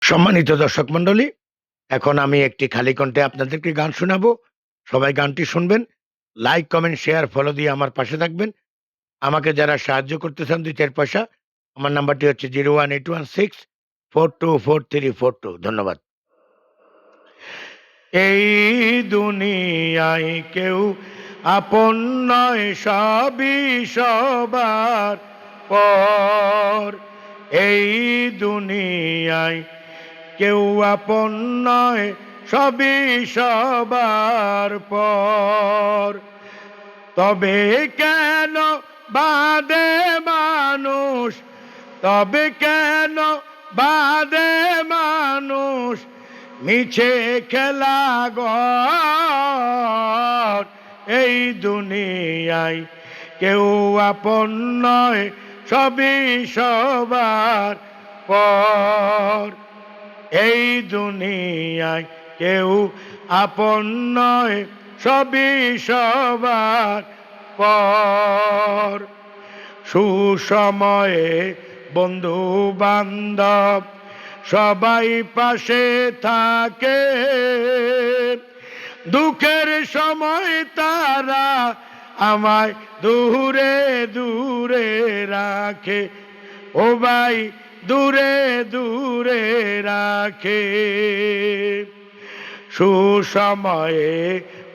সম্মানিত দর্শক মন্ডলী, এখন আমি একটি খালি কণ্ঠে আপনাদেরকে গান শোনাবো। সবাই গানটি শুনবেন। লাইক, কমেন্ট, শেয়ার, ফলো দিয়ে আমার পাশে থাকবেন। আমাকে যারা সাহায্য করতে চান ২-৪ পয়সা, আমার নাম্বারটি হচ্ছে 01816424342। ধন্যবাদ। এই দুনিয়ায় কেউ আপন নয়, সবই সবার পর। এই দুনিয়ায় কেউ আপন নয়, সবই সবার পর। তবে কেন বাঁধে মানুষ, তবে কেন বাঁধে মানুষ মিছে খেলা ঘর। এই দুনিয়ায় কেউ আপন নয়, সবই সবার পর। এই দুনিয়ায় কেউ আপন নয়, সবই সবার পর। সুসময়ে বন্ধু বান্ধব সবাই পাশে থাকে, দুঃখের সময় তারা আমায় দূরে দূরে রাখে। ও ভাই, দূরে দূরে রাখে। সুসময়ে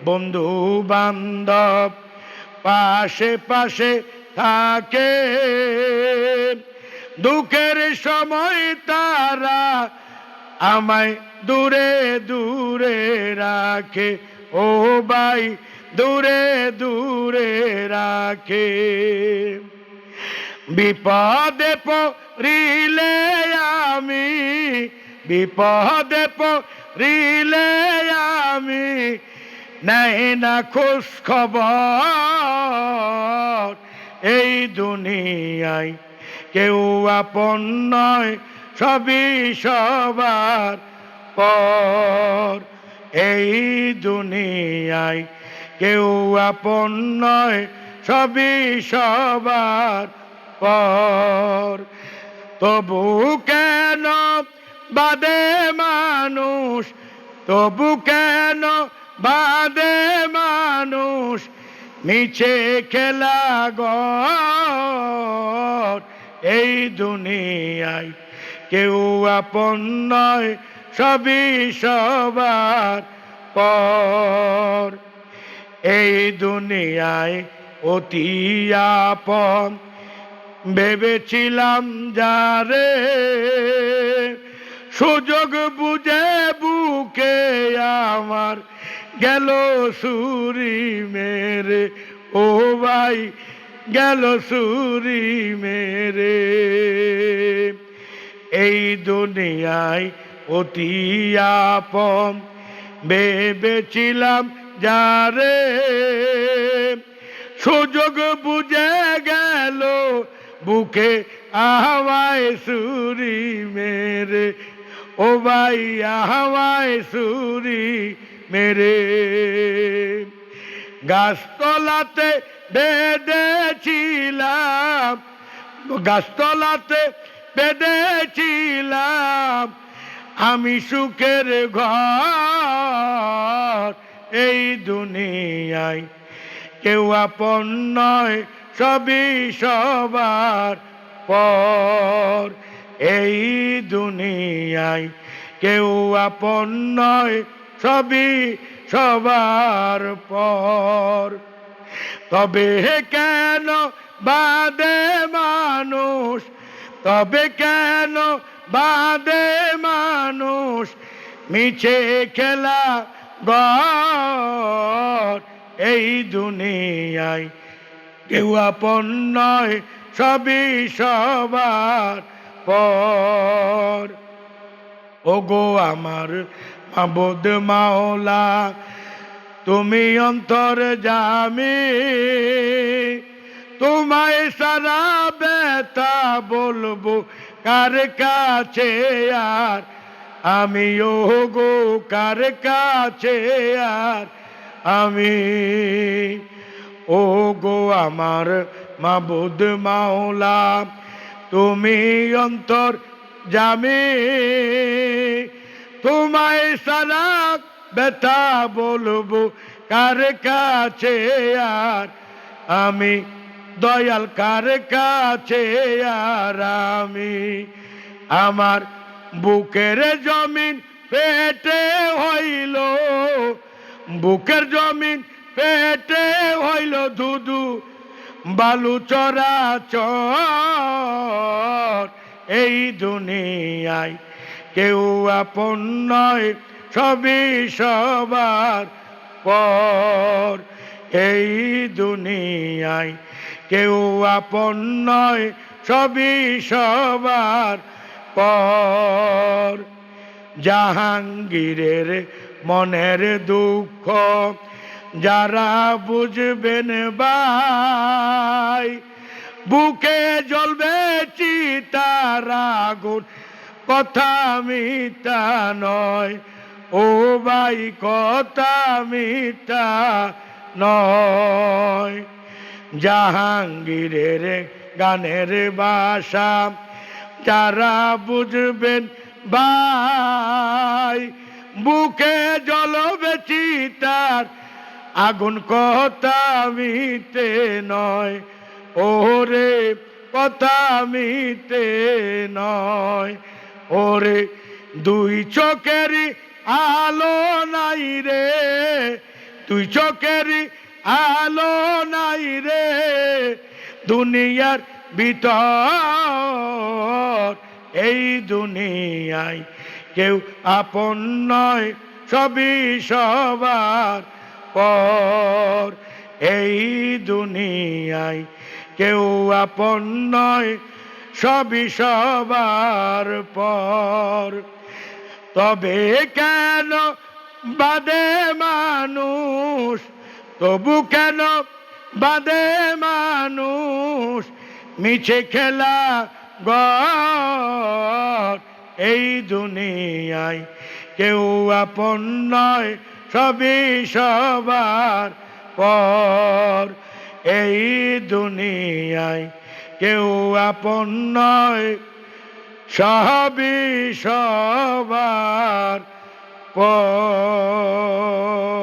বন্ধু বান্ধব পাশে পাশে থাকে, দুঃখের সময় তারা আমায় দূরে দূরে রাখে। ও ভাই, দূরে দূরে রাখে। বিপদে পড়িলে আমি, বিপদে পড়িলে আমি নেই না খোঁজ খবর। এই দুনিয়ায় কেউ আপন নয়, সবই সবার পর। এই দুনিয়ায় কেউ আপন নয়, সবই সবার পর। তবু কেন বাঁধে মানুষ, তবু কেন বাঁধে মানুষ মিছে খেলা ঘর। এই দুনিয়ায় কেউ আপন নয়, সবই সবার পর। এই দুনিয়ায় অতি আপন ভেবেছিলাম যারে, সুযোগ বুঝে বুকে আমার গেল ছুরি মেরে। ও ভাই, গেল ছুরি মেরে। এই দুনিয়ায় অতি আপন ভেবেছিলাম যারে, সুযোগ বুঝে গেল বুকে আমায় ছুরি মেরে। ও ভাই, আমায় ছুরি মেরে। গাছতলাতে বেঁধেছিলাম, গাছতলাতে বেঁধেছিলাম আমি সুখের ঘর। এই দুনিয়ায় কেউ আপন নয়, সবই সবার পর। এই দুনিয়ায় কেউ আপন নয়, সবই সবার পর। তবে কেন বাঁধে মানুষ, তবে কেন বাঁধে মানুষ মিছে খেলা ঘর। এই দুনিয়ায় কেউ আপন নয়, সবই সবার পর। ওগো আমার মাবুদ মাওলা, তুমি অন্তর্যামী, তোমায় সারা ব্যথা বলবো কার কাছে আর আমি। ওগো কার কাছে আর আমি। ওগো আমার মাবুদ মাওলা, তুমি অন্তর্যামী, তোমায় সারা ব্যথা বলবো কার কাছে আর আমি দয়াল কার কাছে আর আমি আমার বুকের জমিন পেটে হইল বুকের জমিন পেটে হইল ধুধু বালু চরাচর এই দুনিয়ায় কেউ আপন নয় সবই সবার পর এই দুনিয়ায় কেউ আপন নয় সবই সবার পর জাহাঙ্গীরের মনের দুঃখ যারা বুঝবেন ভাই বুকে জ্বলবে চিতার আগুন কথা মিথ্যা নয় ও ভাই কথা মিথ্যা নয় জাহাঙ্গীরের গানের ভাষা যারা বুঝবেন ভাই বুকে জ্বলবে চিতার আগুন কথা মিথ্যে নয় ওরে কথা মিথ্যে নয় ওরে দুই চোখেরই আলো নাই রে দুই চোখেরই আলো নাই রে দুনিয়ার ভিতর এই দুনিয়ায় কেউ আপন নয় সবই সবার পর এই দুনিয়ায় কেউ আপন নয় সবই সবার পর তবে কেন বাদে মানুষ তবু কেন বাদে মানুষ মিছে খেলা গর এই দুনিয়ায় কেউ আপন নয় সবই সবার পর এই দুনিয়ায় কেউ আপন নয় সবই সবার পর